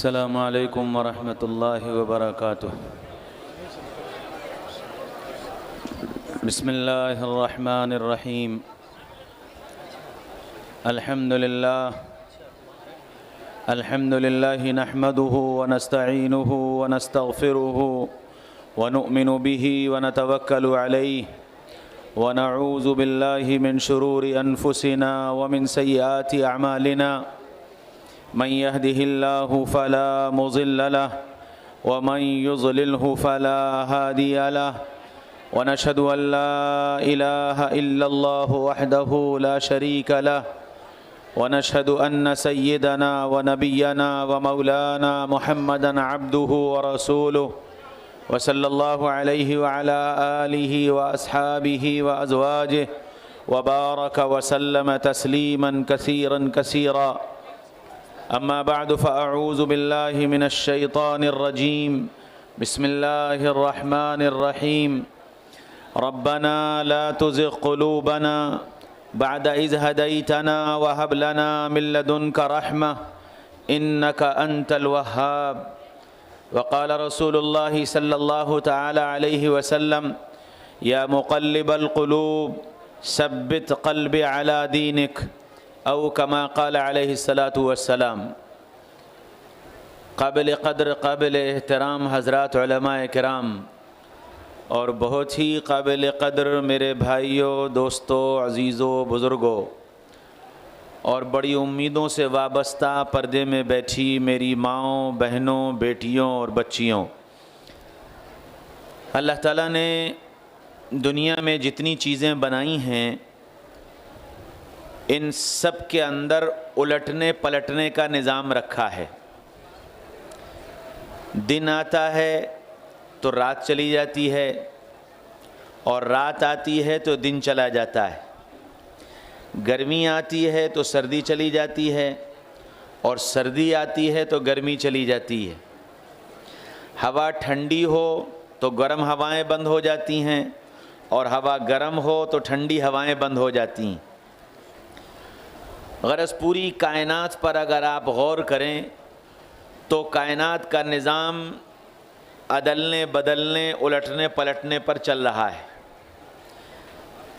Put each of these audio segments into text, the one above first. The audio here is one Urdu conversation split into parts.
السلام علیکم ورحمۃ اللہ وبرکاتہ۔ بسم اللہ الرحمن الرحیم۔ الحمد للہ نحمده ونستعینه ونستغفره ونؤمن به ونتوکل علیہ ونعوذ باللہ من شرور انفسنا ومن سیئات اعمالنا، من يهده الله فلا مضل له ومن يضلله فلا هادي له، ونشهد أن لا إله إلا الله وحده لا شريك له، ونشهد أن سيدنا ونبينا ومولانا محمدا عبده ورسوله، وصلى الله عليه وعلى آله وأصحابه وأزواجه وبارك وسلم تسليما كثيرا كثيرا. أما بعد فأعوذ بالله من الشيطان الرجيم. بسم الله الرحمن الرحيم. ربنا لا تزغ قلوبنا بعد إذ هديتنا وهب لنا من لدنك رحمة إنك أنت الوهاب. وقال رسول الله صلى الله تعالى عليه وسلم: يا مقلب القلوب ثبت قلبي على دينك، او کما قال علیہ الصلاۃ والسلام. قابل قدر، قابل احترام حضرات علماء کرام، اور بہت ہی قابل قدر میرے بھائیوں، دوستوں، عزیزوں، بزرگوں، اور بڑی امیدوں سے وابستہ پردے میں بیٹھی میری ماؤں، بہنوں، بیٹیوں اور بچیوں، اللہ تعالیٰ نے دنیا میں جتنی چیزیں بنائی ہیں ان سب کے اندر الٹنے پلٹنے کا نظام رکھا ہے. دن آتا ہے تو رات چلی جاتی ہے، اور رات آتی ہے تو دن چلا جاتا ہے. گرمی آتی ہے تو سردی چلی جاتی ہے، اور سردی آتی ہے تو گرمی چلی جاتی ہے. ہوا ٹھنڈی ہو تو گرم ہوائیں بند ہو جاتی ہیں، اور ہوا گرم ہو تو ٹھنڈی ہوائیں بند ہو جاتی ہیں. غرض پوری کائنات پر اگر آپ غور کریں تو کائنات کا نظام عدلنے بدلنے الٹنے پلٹنے پر چل رہا ہے.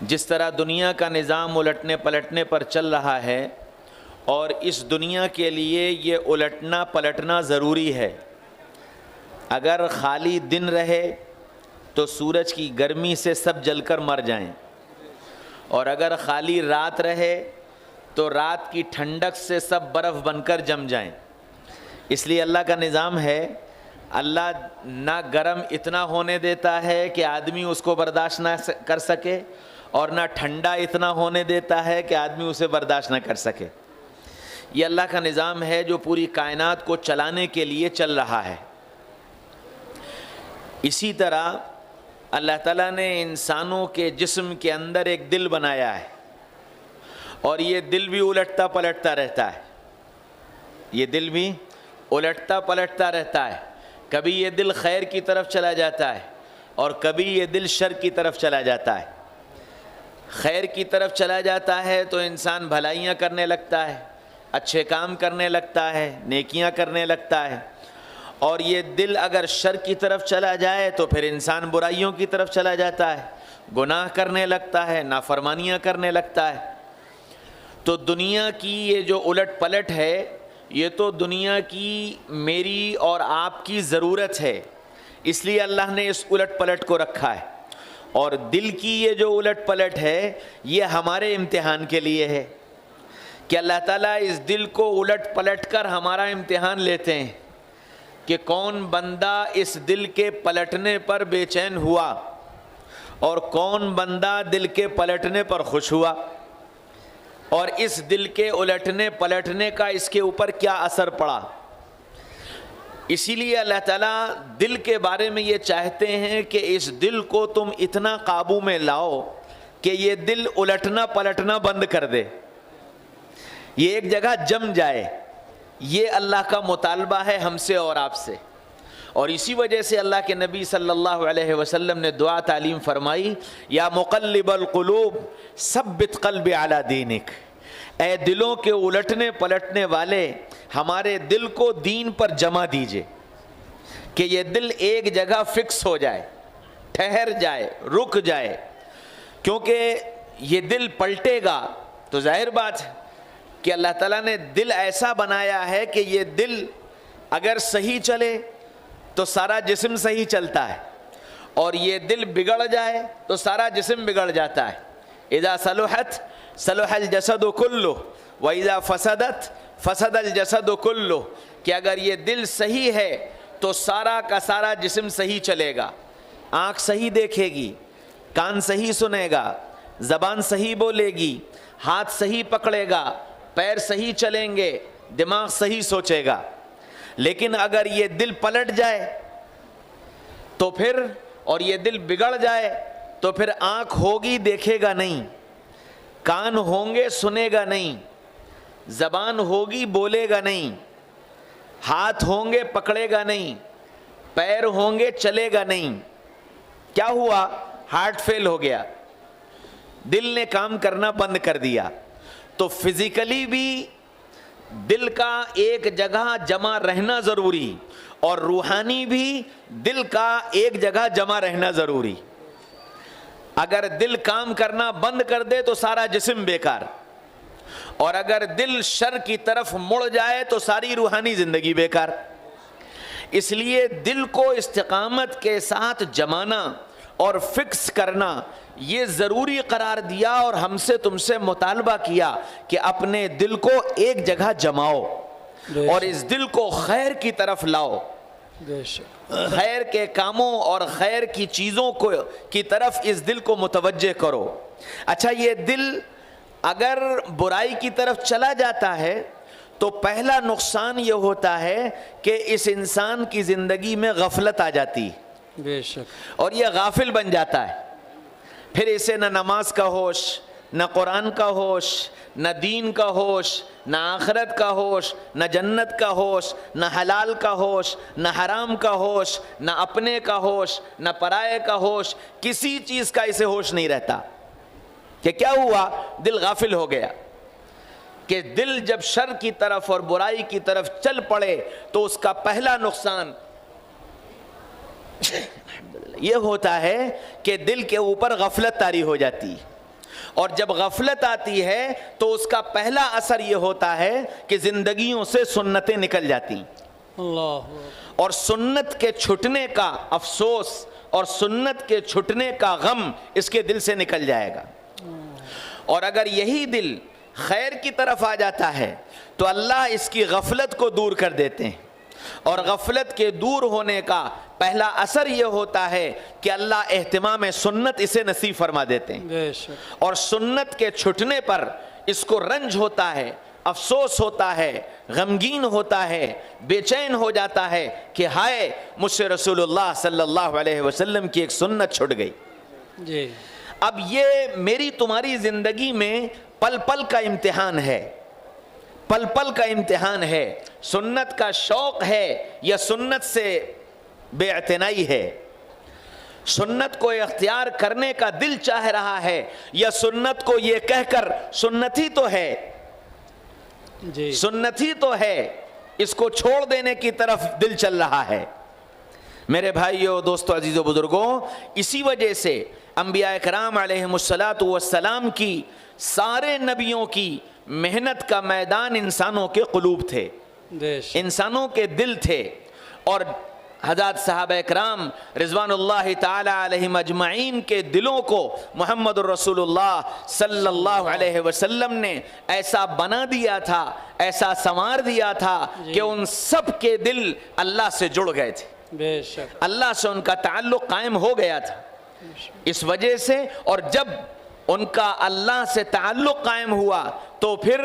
جس طرح دنیا کا نظام الٹنے پلٹنے پر چل رہا ہے، اور اس دنیا کے لیے یہ الٹنا پلٹنا ضروری ہے. اگر خالی دن رہے تو سورج کی گرمی سے سب جل کر مر جائیں، اور اگر خالی رات رہے تو رات کی ٹھنڈک سے سب برف بن کر جم جائیں. اس لیے اللہ کا نظام ہے، اللہ نہ گرم اتنا ہونے دیتا ہے کہ آدمی اس کو برداشت نہ کر سکے، اور نہ ٹھنڈا اتنا ہونے دیتا ہے کہ آدمی اسے برداشت نہ کر سکے. یہ اللہ کا نظام ہے جو پوری کائنات کو چلانے کے لیے چل رہا ہے. اسی طرح اللہ تعالیٰ نے انسانوں کے جسم کے اندر ایک دل بنایا ہے، اور یہ دل بھی الٹتا پلٹتا رہتا ہے. یہ دل بھی الٹتا پلٹتا رہتا ہے. کبھی یہ دل خیر کی طرف چلا جاتا ہے، اور کبھی یہ دل شر کی طرف چلا جاتا ہے. خیر کی طرف چلا جاتا ہے تو انسان بھلائیاں کرنے لگتا ہے، اچھے کام کرنے لگتا ہے، نیکیاں کرنے لگتا ہے. اور یہ دل اگر شر کی طرف چلا جائے تو پھر انسان برائیوں کی طرف چلا جاتا ہے، گناہ کرنے لگتا ہے، نافرمانیاں کرنے لگتا ہے. تو دنیا کی یہ جو الٹ پلٹ ہے، یہ تو دنیا کی میری اور آپ کی ضرورت ہے، اس لیے اللہ نے اس الٹ پلٹ کو رکھا ہے. اور دل کی یہ جو الٹ پلٹ ہے یہ ہمارے امتحان کے لیے ہے، کہ اللہ تعالیٰ اس دل کو الٹ پلٹ کر ہمارا امتحان لیتے ہیں کہ کون بندہ اس دل کے پلٹنے پر بے چین ہوا، اور کون بندہ دل کے پلٹنے پر خوش ہوا، اور اس دل کے الٹنے پلٹنے کا اس کے اوپر کیا اثر پڑا. اسی لیے اللہ تعالیٰ دل کے بارے میں یہ چاہتے ہیں کہ اس دل کو تم اتنا قابو میں لاؤ کہ یہ دل الٹنا پلٹنا بند کر دے، یہ ایک جگہ جم جائے. یہ اللہ کا مطالبہ ہے ہم سے اور آپ سے. اور اسی وجہ سے اللہ کے نبی صلی اللہ علیہ وسلم نے دعا تعلیم فرمائی: یا مقلب القلوب ثبت قلبی علی دینک. اے دلوں کے الٹنے پلٹنے والے، ہمارے دل کو دین پر جمع دیجئے کہ یہ دل ایک جگہ فکس ہو جائے, ٹھہر جائے, رک جائے, کیونکہ یہ دل پلٹے گا تو ظاہر بات ہے کہ اللہ تعالیٰ نے دل ایسا بنایا ہے کہ یہ دل اگر صحیح چلے تو سارا جسم صحیح چلتا ہے, اور یہ دل بگڑ جائے تو سارا جسم بگڑ جاتا ہے. اذا صلحت صلح الجسد کلہ واذا فسدت فسد الجسد کلہ, کہ اگر یہ دل صحیح ہے تو سارا کا سارا جسم صحیح چلے گا. آنکھ صحیح دیکھے گی, کان صحیح سنے گا, زبان صحیح بولے گی, ہاتھ صحیح پکڑے گا, پیر صحیح چلیں گے, دماغ صحیح سوچے گا. لیکن اگر یہ دل پلٹ جائے تو پھر, اور یہ دل بگڑ جائے تو پھر آنکھ ہوگی دیکھے گا نہیں, کان ہوں گے سنے گا نہیں, زبان ہوگی بولے گا نہیں, ہاتھ ہوں گے پکڑے گا نہیں, پیر ہوں گے چلے گا نہیں. کیا ہوا؟ ہارٹ فیل ہو گیا, دل نے کام کرنا بند کر دیا. تو فزیکلی بھی دل کا ایک جگہ جمع رہنا ضروری, اور روحانی بھی دل کا ایک جگہ جمع رہنا ضروری. اگر دل کام کرنا بند کر دے تو سارا جسم بیکار, اور اگر دل شر کی طرف مڑ جائے تو ساری روحانی زندگی بیکار. اس لیے دل کو استقامت کے ساتھ جمانا اور فکس کرنا یہ ضروری قرار دیا, اور ہم سے تم سے مطالبہ کیا کہ اپنے دل کو ایک جگہ جماؤ اور اس دل کو خیر کی طرف لاؤ, خیر کے کاموں اور خیر کی چیزوں کو کی طرف اس دل کو متوجہ کرو. اچھا, یہ دل اگر برائی کی طرف چلا جاتا ہے تو پہلا نقصان یہ ہوتا ہے کہ اس انسان کی زندگی میں غفلت آ جاتی, بے شک, اور یہ غافل بن جاتا ہے. پھر اسے نہ نماز کا ہوش, نہ قرآن کا ہوش, نہ دین کا ہوش, نہ آخرت کا ہوش, نہ جنت کا ہوش, نہ حلال کا ہوش, نہ حرام کا ہوش, نہ اپنے کا ہوش, نہ پرائے کا ہوش, کسی چیز کا اسے ہوش نہیں رہتا. کہ کیا ہوا؟ دل غافل ہو گیا. کہ دل جب شر کی طرف اور برائی کی طرف چل پڑے تو اس کا پہلا نقصان یہ ہوتا ہے کہ دل کے اوپر غفلت طاری ہو جاتی ہے, اور جب غفلت آتی ہے تو اس کا پہلا اثر یہ ہوتا ہے کہ زندگیوں سے سنتیں نکل جاتی, اور سنت کے چھٹنے کا افسوس اور سنت کے چھٹنے کا غم اس کے دل سے نکل جائے گا. اور اگر یہی دل خیر کی طرف آ جاتا ہے تو اللہ اس کی غفلت کو دور کر دیتے ہیں, اور غفلت کے دور ہونے کا پہلا اثر یہ ہوتا ہے کہ اللہ اہتمام سنت اسے نصیب فرما دیتے ہیں, اور سنت کے چھٹنے پر اس کو رنج ہوتا ہے, افسوس ہوتا ہے, غمگین ہوتا ہے, بے چین ہو جاتا ہے کہ ہائے مجھ سے رسول اللہ صلی اللہ علیہ وسلم کی ایک سنت چھٹ گئی. جی, اب یہ میری تمہاری زندگی میں پل پل کا امتحان ہے, پل پل کا امتحان ہے. سنت کا شوق ہے یا سنت سے بے اعتنائی ہے, سنت کو اختیار کرنے کا دل چاہ رہا ہے یا سنت کو یہ کہہ کر سنت ہی تو ہے, جی, سنت ہی تو ہے, اس کو چھوڑ دینے کی طرف دل چل رہا ہے. میرے بھائیو, دوستو, عزیزو, بزرگوں, اسی وجہ سے انبیاء کرام علیہم السلام کی, سارے نبیوں کی محنت کا میدان انسانوں کے قلوب تھے, انسانوں کے دل تھے. اور حضرات صحابہ کرام رضوان اللہ تعالی علیہم اجمعین کے دلوں کو محمد الرسول اللہ صلی اللہ علیہ وسلم نے ایسا بنا دیا تھا, ایسا سنوار دیا تھا کہ ان سب کے دل اللہ سے جڑ گئے تھے, بے شک, اللہ سے ان کا تعلق قائم ہو گیا تھا. اس وجہ سے, اور جب ان کا اللہ سے تعلق قائم ہوا تو پھر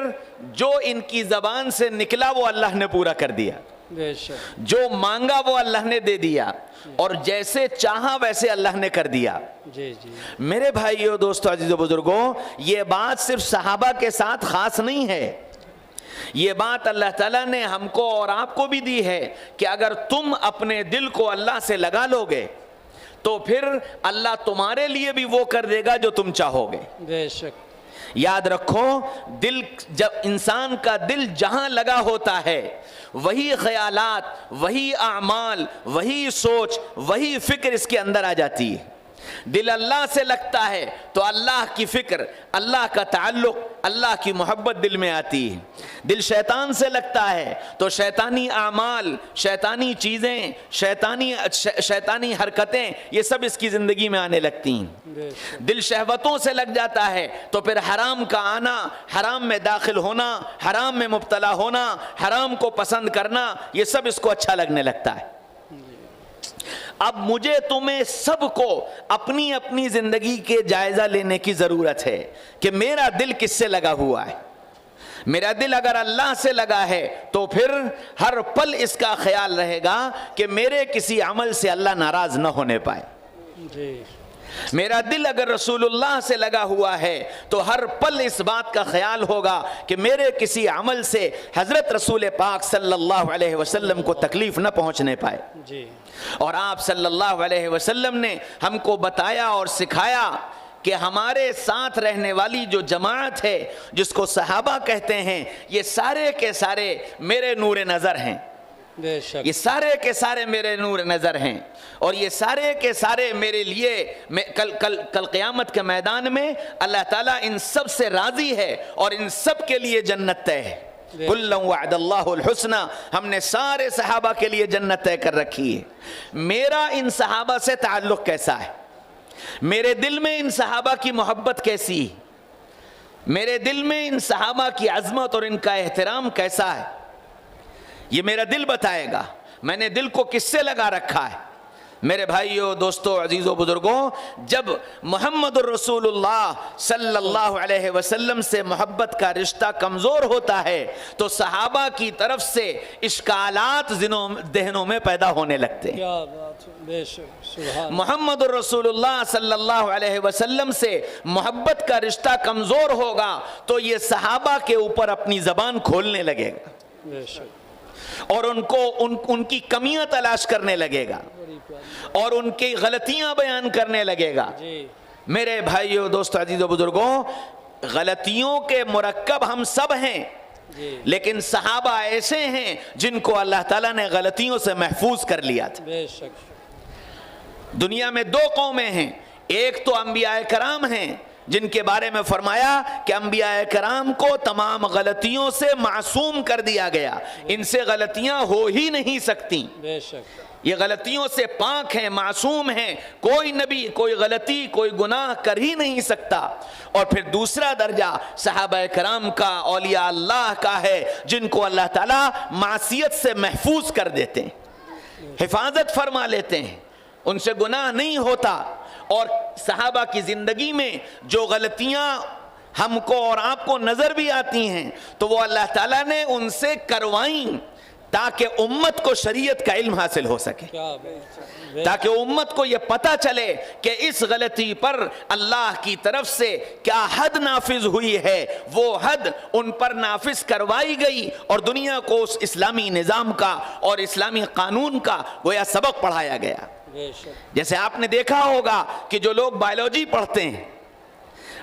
جو ان کی زبان سے نکلا وہ اللہ نے پورا کر دیا, بے شک, جو مانگا وہ اللہ نے دے دیا, اور جیسے چاہا ویسے اللہ نے کر دیا. جی, جی, میرے بھائیو, دوستو, عزیزو, بزرگوں, یہ بات صرف صحابہ کے ساتھ خاص نہیں ہے, یہ بات اللہ تعالیٰ نے ہم کو اور آپ کو بھی دی ہے کہ اگر تم اپنے دل کو اللہ سے لگا لو گے تو پھر اللہ تمہارے لیے بھی وہ کر دے گا جو تم چاہو گے. بے شک, یاد رکھو دل، جب انسان کا دل جہاں لگا ہوتا ہے وہی خیالات، وہی اعمال، وہی سوچ، وہی فکر اس کے اندر آ جاتی ہے۔ دل اللہ سے لگتا ہے تو اللہ کی فکر، اللہ کا تعلق، اللہ کی محبت دل میں آتی ہے۔ دل شیطان سے لگتا ہے تو شیطانی اعمال، شیطانی چیزیں، شیطانی حرکتیں، یہ سب اس کی زندگی میں آنے لگتی ہیں۔ دل شہوتوں سے لگ جاتا ہے تو پھر حرام کا آنا، حرام میں داخل ہونا، حرام میں مبتلا ہونا، حرام کو پسند کرنا، یہ سب اس کو اچھا لگنے لگتا ہے۔ اب مجھے تمہیں سب کو اپنی اپنی زندگی کے جائزہ لینے کی ضرورت ہے کہ میرا دل کس سے لگا ہوا ہے۔ میرا دل اگر اللہ سے لگا ہے تو پھر ہر پل اس کا خیال رہے گا کہ میرے کسی عمل سے اللہ ناراض نہ ہونے پائے۔ جی میرا دل اگر رسول اللہ سے لگا ہوا ہے تو ہر پل اس بات کا خیال ہوگا کہ میرے کسی عمل سے حضرت رسول پاک صلی اللہ علیہ وسلم کو تکلیف نہ پہنچنے پائے۔ جی اور آپ صلی اللہ علیہ وسلم نے ہم کو بتایا اور سکھایا کہ ہمارے ساتھ رہنے والی جو جماعت ہے جس کو صحابہ کہتے ہیں، یہ سارے کے سارے میرے نور نظر ہیں۔ بے شک یہ سارے کے سارے میرے نور نظر ہیں، اور یہ سارے کے سارے میرے لیے کل قیامت کے میدان میں اللہ تعالیٰ ان سب سے راضی ہے اور ان سب کے لیے جنت طے ہے۔ کُلًّا وعد اللہ الحسنى، ہم نے سارے صحابہ کے لیے جنت طے کر رکھی ہے۔ میرا ان صحابہ سے تعلق کیسا ہے؟ میرے دل میں ان صحابہ کی محبت کیسی ہے؟ میرے دل میں ان صحابہ کی عظمت اور ان کا احترام کیسا ہے؟ یہ میرا دل بتائے گا میں نے دل کو کس سے لگا رکھا ہے۔ میرے بھائیوں، دوستوں، عزیزوں، بزرگوں، جب محمد الرسول اللہ صلی اللہ علیہ وسلم سے محبت کا رشتہ کمزور ہوتا ہے تو صحابہ کی طرف سے اشکالات ذہنوں میں پیدا ہونے لگتے ہیں۔ کیا بات ہے، بے شک سبحان محمد الرسول اللہ صلی اللہ علیہ وسلم سے محبت کا رشتہ کمزور ہوگا تو یہ صحابہ کے اوپر اپنی زبان کھولنے لگے گا بے شک اور ان کی کمیاں تلاش کرنے لگے گا اور ان کی غلطیاں بیان کرنے لگے گا۔ جی میرے بھائیوں، دوستو، عزیزوں، بزرگوں، غلطیوں کے مرکب ہم سب ہیں، جی لیکن صحابہ ایسے ہیں جن کو اللہ تعالیٰ نے غلطیوں سے محفوظ کر لیا تھا۔ بے شک دنیا میں دو قومیں ہیں، ایک تو انبیاء کرام ہیں جن کے بارے میں فرمایا کہ انبیاء کرام کو تمام غلطیوں سے معصوم کر دیا گیا، ان سے غلطیاں ہو ہی نہیں سکتی، بے شک یہ غلطیوں سے پاک ہیں، معصوم ہیں، کوئی نبی کوئی غلطی کوئی گناہ کر ہی نہیں سکتا۔ اور پھر دوسرا درجہ صحابہ کرام کا، اولیاء اللہ کا ہے جن کو اللہ تعالیٰ معصیت سے محفوظ کر دیتے ہیں، حفاظت فرما لیتے ہیں، ان سے گناہ نہیں ہوتا۔ اور صحابہ کی زندگی میں جو غلطیاں ہم کو اور آپ کو نظر بھی آتی ہیں تو وہ اللہ تعالیٰ نے ان سے کروائیں تاکہ امت کو شریعت کا علم حاصل ہو سکے، کیا بات ہے، تاکہ امت کو یہ پتہ چلے کہ اس غلطی پر اللہ کی طرف سے کیا حد نافذ ہوئی ہے، وہ حد ان پر نافذ کروائی گئی اور دنیا کو اس اسلامی نظام کا اور اسلامی قانون کا گویا سبق پڑھایا گیا۔ بے شک جیسے آپ نے دیکھا ہوگا کہ جو لوگ بایولوجی پڑھتے ہیں،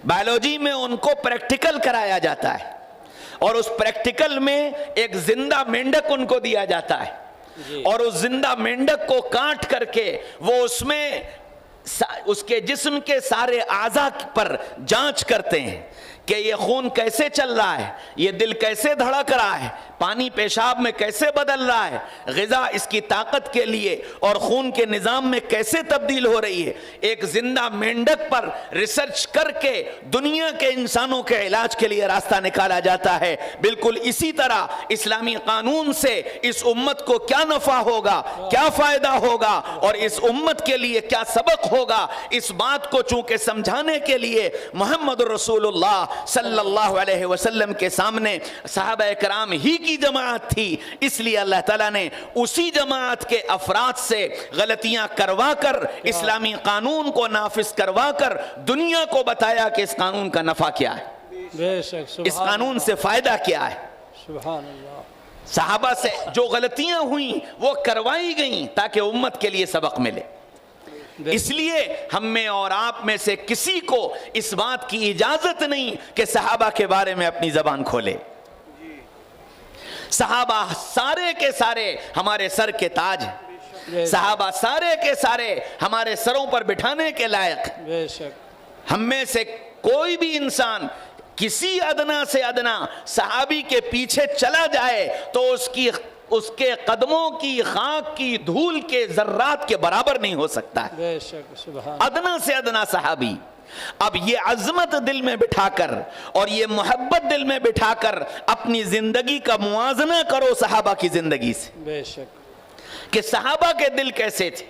بایولوجی میں ان کو پریکٹیکل کرایا جاتا ہے اور اس پریکٹیکل میں ایک زندہ مینڈک ان کو دیا جاتا ہے، جی اور اس زندہ مینڈک کو کاٹ کر کے وہ اس میں اس کے جسم کے سارے اعضاء پر جانچ کرتے ہیں کہ یہ خون کیسے چل رہا ہے، یہ دل کیسے دھڑک رہا ہے، پانی پیشاب میں کیسے بدل رہا ہے، غذا اس کی طاقت کے لیے اور خون کے نظام میں کیسے تبدیل ہو رہی ہے۔ ایک زندہ مینڈک پر ریسرچ کر کے دنیا کے انسانوں کے علاج کے لیے راستہ نکالا جاتا ہے۔ بالکل اسی طرح اسلامی قانون سے اس امت کو کیا نفع ہوگا، کیا فائدہ ہوگا اور اس امت کے لیے کیا سبق ہوگا، اس بات کو چونکہ سمجھانے کے لیے محمد رسول اللہ صلی اللہ علیہ وسلم کے سامنے صحابہ کرام ہی کی جماعت تھی، اس لیے اللہ تعالیٰ نے اسی جماعت کے افراد سے غلطیاں کروا کر اسلامی قانون کو نافذ کروا کر دنیا کو بتایا کہ اس قانون کا نفع کیا ہے، بے شک اس سبحان قانون سے فائدہ کیا ہے۔ سبحان اللہ صحابہ سے جو غلطیاں ہوئیں وہ کروائی گئیں تاکہ امت کے لیے سبق ملے۔ اس لیے ہم میں اور آپ میں سے کسی کو اس بات کی اجازت نہیں کہ صحابہ کے بارے میں اپنی زبان کھولے. صحابہ سارے کے سارے ہمارے سر کے تاج ہیں. صحابہ سارے کے سارے ہمارے سروں پر بٹھانے کے لائق. بے شک. ہم میں سے کوئی بھی انسان کسی ادنا سے ادنا صحابی کے پیچھے چلا جائے تو اس کے قدموں کی خاک کی دھول کے ذرات کے برابر نہیں ہو سکتا ہے. بے شک. سبحان. ادنا سے ادنا صحابی. اب یہ عظمت دل میں بٹھا کر اور یہ محبت دل میں بٹھا کر اپنی زندگی کا موازنہ کرو صحابہ کی زندگی سے بے شک. کہ صحابہ کے دل کیسے تھے,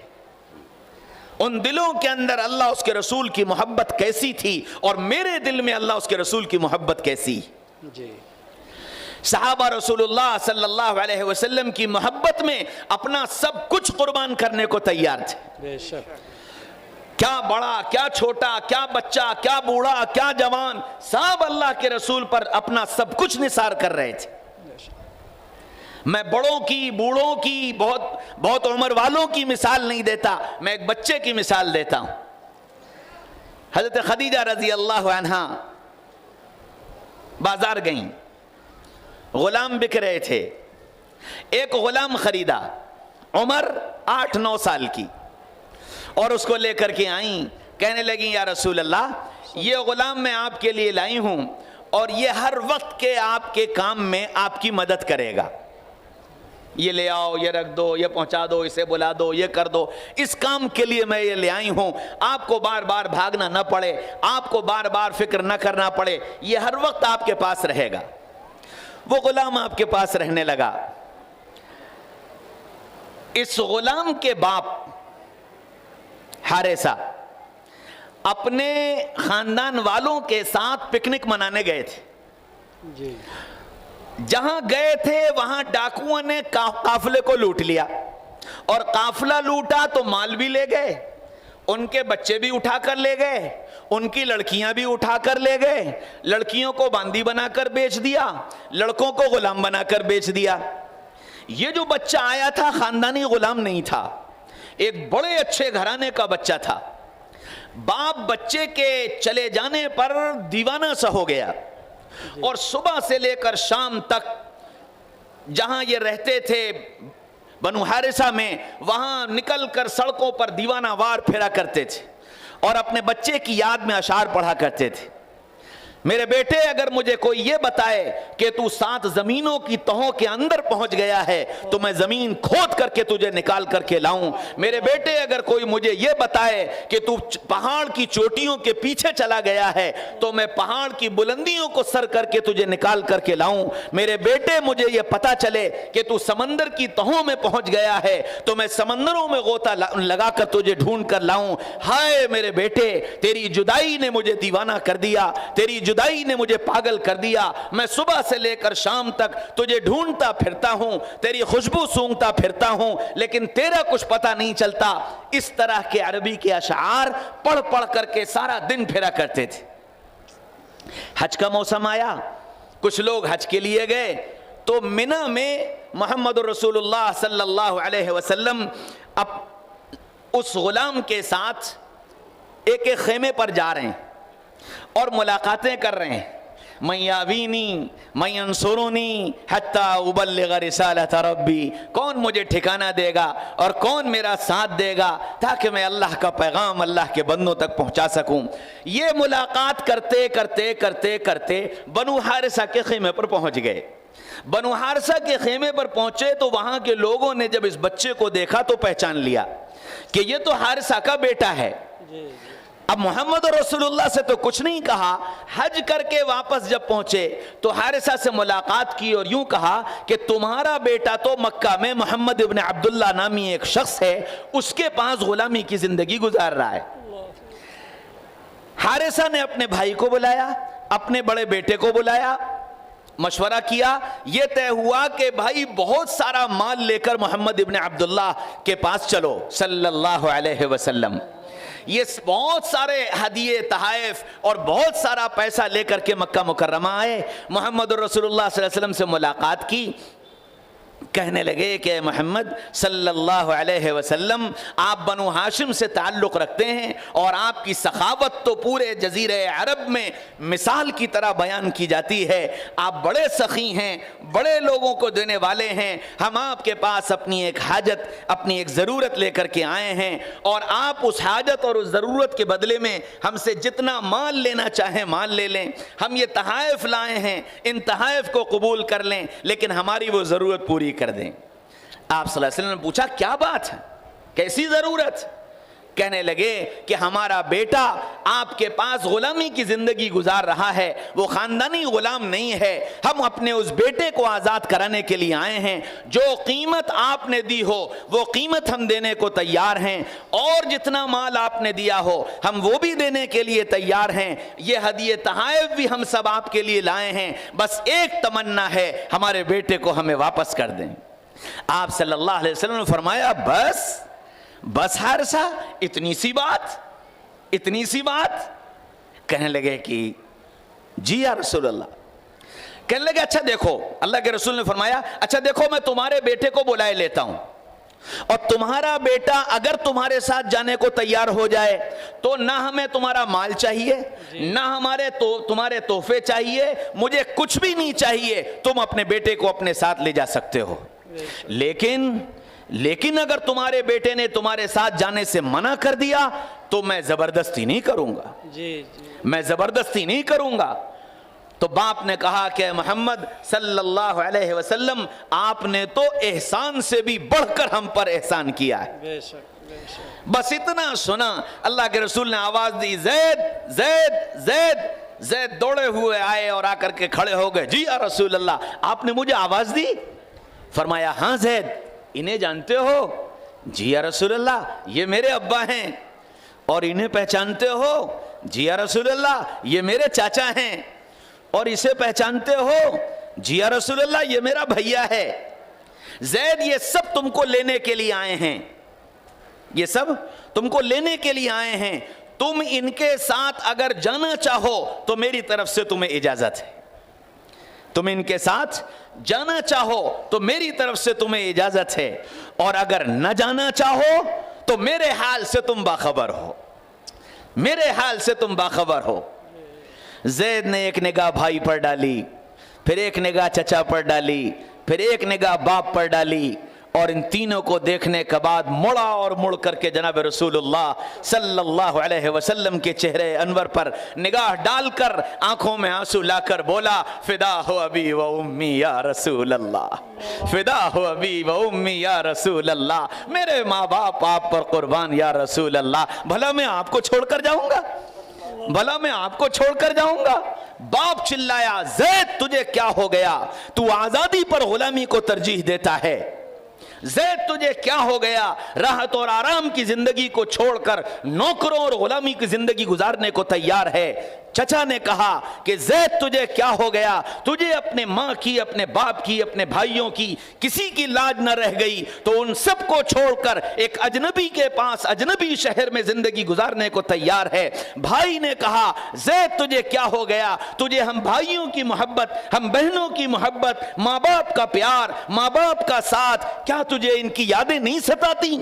ان دلوں کے اندر اللہ اس کے رسول کی محبت کیسی تھی, اور میرے دل میں اللہ اس کے رسول کی محبت کیسی. جی. صحابہ رسول اللہ صلی اللہ علیہ وسلم کی محبت میں اپنا سب کچھ قربان کرنے کو تیار تھے. بے شک. کیا بڑا, کیا چھوٹا, کیا بچہ, کیا بوڑھا, کیا جوان, سب اللہ کے رسول پر اپنا سب کچھ نثار کر رہے تھے. بے شک. میں بڑوں کی, بوڑھوں کی, بہت عمر والوں کی مثال نہیں دیتا, میں ایک بچے کی مثال دیتا ہوں. حضرت خدیجہ رضی اللہ عنہا بازار گئیں, غلام بک رہے تھے. ایک غلام خریدا, عمر 8-9 سال کی, اور اس کو لے کر کے آئیں. کہنے لگیں یا رسول اللہ, یہ غلام میں آپ کے لیے لائی ہوں اور یہ ہر وقت کے آپ کے کام میں آپ کی مدد کرے گا. یہ لے آؤ, یہ رکھ دو, یہ پہنچا دو, اسے بلا دو, یہ کر دو. اس کام کے لیے میں یہ لے آئی ہوں, آپ کو بار بار بھاگنا نہ پڑے, آپ کو بار بار فکر نہ کرنا پڑے, یہ ہر وقت آپ کے پاس رہے گا. وہ غلام آپ کے پاس رہنے لگا. اس غلام کے باپ حارثہ اپنے خاندان والوں کے ساتھ پکنک منانے گئے تھے. جی. جہاں گئے تھے وہاں ڈاکوؤں نے قافلے کو لوٹ لیا, اور قافلہ لوٹا تو مال بھی لے گئے, ان کے بچے بھی اٹھا کر لے گئے, ان کی لڑکیاں بھی اٹھا کر لے گئے, لڑکیوں کو باندی بنا کر بیچ دیا, لڑکوں کو غلام بنا کر بیچ دیا. یہ جو بچہ آیا تھا خاندانی غلام نہیں تھا, ایک بڑے اچھے گھرانے کا بچہ تھا. باپ بچے کے چلے جانے پر دیوانہ سا ہو گیا, اور صبح سے لے کر شام تک جہاں یہ رہتے تھے بنو حارثہ میں, وہاں نکل کر سڑکوں پر دیوانہ وار پھرا کرتے تھے اور اپنے بچے کی یاد میں اشعار پڑھا کرتے تھے. میرے بیٹے, اگر مجھے کوئی یہ بتائے کہ تو 7 زمینوں کی تہوں کے اندر پہنچ گیا ہے تو میں زمین کھود کر کے تجھے نکال کر کے لاؤں. میرے بیٹے, اگر کوئی مجھے یہ بتائے کہ تو پہاڑ کی چوٹیوں کے پیچھے چلا گیا ہے تو میں پہاڑ کی بلندیوں کو سر کر کے تجھے نکال کر کے لاؤں. میرے بیٹے, مجھے یہ پتا چلے کہ تو سمندر کی تہوں میں پہنچ گیا ہے تو میں سمندروں میں غوطہ لگا کر تجھے ڈھونڈ کر لاؤں. ہائے میرے بیٹے, تیری جدائی نے مجھے دیوانہ کر دیا, تیری جدائی نے مجھے پاگل کر دیا. میں صبح سے لے کر شام تک تجھے ڈھونڈتا پھرتا ہوں, تیری خوشبو سونگتا پھرتا ہوں, لیکن تیرا کچھ پتہ نہیں چلتا. اس طرح کے عربی کے اشعار پڑھ پڑھ کر کے سارا دن پھرا کرتے تھے. حج کا موسم آیا, کچھ لوگ حج کے لیے گئے تو منی میں محمد رسول اللہ صلی اللہ علیہ وسلم اب اس غلام کے ساتھ ایک خیمے پر جا رہے ہیں اور ملاقاتیں کر رہے ہیں. من یاوینی من ینصرنی حتی ابلغ رسالت ربی, کون مجھے ٹھکانہ دے گا اور کون میرا ساتھ دے گا تاکہ میں اللہ کا پیغام اللہ کے بندوں تک پہنچا سکوں. یہ ملاقات کرتے کرتے کرتے کرتے بنو حارثہ کے خیمے پر پہنچ گئے. بنو حارثہ کے خیمے پر پہنچے تو وہاں کے لوگوں نے جب اس بچے کو دیکھا تو پہچان لیا کہ یہ تو حارثہ کا بیٹا ہے. اب محمد رسول اللہ سے تو کچھ نہیں کہا, حج کر کے واپس جب پہنچے تو حارثہ سے ملاقات کی اور یوں کہا کہ تمہارا بیٹا تو مکہ میں محمد ابن عبداللہ نامی ایک شخص ہے, اس کے پاس غلامی کی زندگی گزار رہا ہے. حارثہ نے اپنے بھائی کو بلایا, اپنے بڑے بیٹے کو بلایا, مشورہ کیا. یہ طے ہوا کہ بھائی بہت سارا مال لے کر محمد ابن عبداللہ کے پاس چلو صلی اللہ علیہ وسلم. یہ بہت سارے ہدیے تحائف اور بہت سارا پیسہ لے کر کے مکہ مکرمہ آئے. محمد رسول اللہ صلی اللہ علیہ وسلم سے ملاقات کی. کہنے لگے کہ محمد صلی اللہ علیہ وسلم آپ بنو ہاشم سے تعلق رکھتے ہیں اور آپ کی سخاوت تو پورے جزیرہ عرب میں مثال کی طرح بیان کی جاتی ہے. آپ بڑے سخی ہیں, بڑے لوگوں کو دینے والے ہیں. ہم آپ کے پاس اپنی ایک حاجت, اپنی ایک ضرورت لے کر کے آئے ہیں اور آپ اس حاجت اور اس ضرورت کے بدلے میں ہم سے جتنا مال لینا چاہیں مال لے لیں. ہم یہ تحائف لائے ہیں, ان تحائف کو قبول کر لیں لیکن ہماری وہ ضرورت پوری کر دیں. آپ صلی اللہ علیہ وسلم نے پوچھا کیا بات ہے, کیسی ضرورت؟ کہنے لگے کہ ہمارا بیٹا آپ کے پاس غلامی کی زندگی گزار رہا ہے, وہ خاندانی غلام نہیں ہے. ہم اپنے اس بیٹے کو آزاد کرانے کے لیے آئے ہیں. جو قیمت آپ نے دی ہو وہ قیمت ہم دینے کو تیار ہیں, اور جتنا مال آپ نے دیا ہو ہم وہ بھی دینے کے لیے تیار ہیں. یہ ہدیے تحائف بھی ہم سب آپ کے لیے لائے ہیں, بس ایک تمنا ہے, ہمارے بیٹے کو ہمیں واپس کر دیں. آپ صلی اللہ علیہ وسلم نے فرمایا بس حارثہ, اتنی سی بات؟ کہنے لگے کہ جی یا رسول اللہ. کہنے لگے اچھا دیکھو, اللہ کے رسول نے فرمایا اچھا دیکھو میں تمہارے بیٹے کو بلائے لیتا ہوں, اور تمہارا بیٹا اگر تمہارے ساتھ جانے کو تیار ہو جائے تو نہ ہمیں تمہارا مال چاہیے, نہ تمہارے تحفے چاہیے, مجھے کچھ بھی نہیں چاہیے, تم اپنے بیٹے کو اپنے ساتھ لے جا سکتے ہو. لیکن اگر تمہارے بیٹے نے تمہارے ساتھ جانے سے منع کر دیا تو میں زبردستی نہیں کروں گا. میں زبردستی نہیں کروں گا. تو باپ نے کہا کہ محمد صلی اللہ علیہ وسلم آپ نے تو احسان سے بھی بڑھ کر ہم پر احسان کیا ہے. بے شک. بس اتنا سنا, اللہ کے رسول نے آواز دی زید زید زید. زید دوڑے ہوئے آئے اور آ کر کے کھڑے ہو گئے. جی یا رسول اللہ, آپ نے مجھے آواز دی؟ فرمایا ہاں زید, انہیں جانتے ہو؟ جی یا رسول اللہ, یہ میرے ابا ہیں. اور انہیں پہچانتے ہو؟ جی یا رسول اللہ, یہ میرے چاچا ہیں. اور اسے پہچانتے ہو؟ جی یا رسول اللہ, یہ میرا بھیا ہے. زید یہ سب تم کو لینے کے لیے آئے ہیں, یہ سب تم کو لینے کے لیے آئے ہیں. تم ان کے ساتھ اگر جانا چاہو تو میری طرف سے تمہیں اجازت ہے. تم ان کے ساتھ جانا چاہو تو میری طرف سے تمہیں اجازت ہے, اور اگر نہ جانا چاہو تو میرے حال سے تم باخبر ہو, میرے حال سے تم باخبر ہو. زید نے ایک نگاہ بھائی پر ڈالی, پھر ایک نگاہ چچا پر ڈالی, پھر ایک نگاہ باپ پر ڈالی, اور ان تینوں کو دیکھنے کے بعد مڑا اور مڑ کر کے جناب رسول اللہ صلی اللہ علیہ وسلم کے چہرے انور پر نگاہ ڈال کر آنکھوں میں آنسو لا کر بولا فدا ہو ابی و امی یا رسول اللہ, فدا ہو ابی و امی یا رسول اللہ, میرے ماں باپ آپ پر قربان یا رسول اللہ. بھلا میں آپ کو چھوڑ کر جاؤں گا؟ بھلا میں آپ کو چھوڑ کر جاؤں گا؟ باپ چلایا زید تجھے کیا ہو گیا, تو آزادی پر غلامی کو ترجیح دیتا ہے. زید تجھے کیا ہو گیا, راحت اور آرام کی زندگی کو چھوڑ کر نوکروں اور غلامی کی زندگی گزارنے کو تیار ہے. چچا نے کہا کہ زید تجھے کیا ہو گیا, تجھے اپنے ماں کی, اپنے باپ کی, اپنے بھائیوں کی کسی کی لاج نہ رہ گئی تو ان سب کو چھوڑ کر ایک اجنبی کے پاس اجنبی شہر میں زندگی گزارنے کو تیار ہے. بھائی نے کہا زید تجھے کیا ہو گیا, تجھے ہم بھائیوں کی محبت, ہم بہنوں کی محبت, ماں باپ کا پیار, ماں باپ کا ساتھ, کیا تجھے ان کی یادیں نہیں ستاتی؟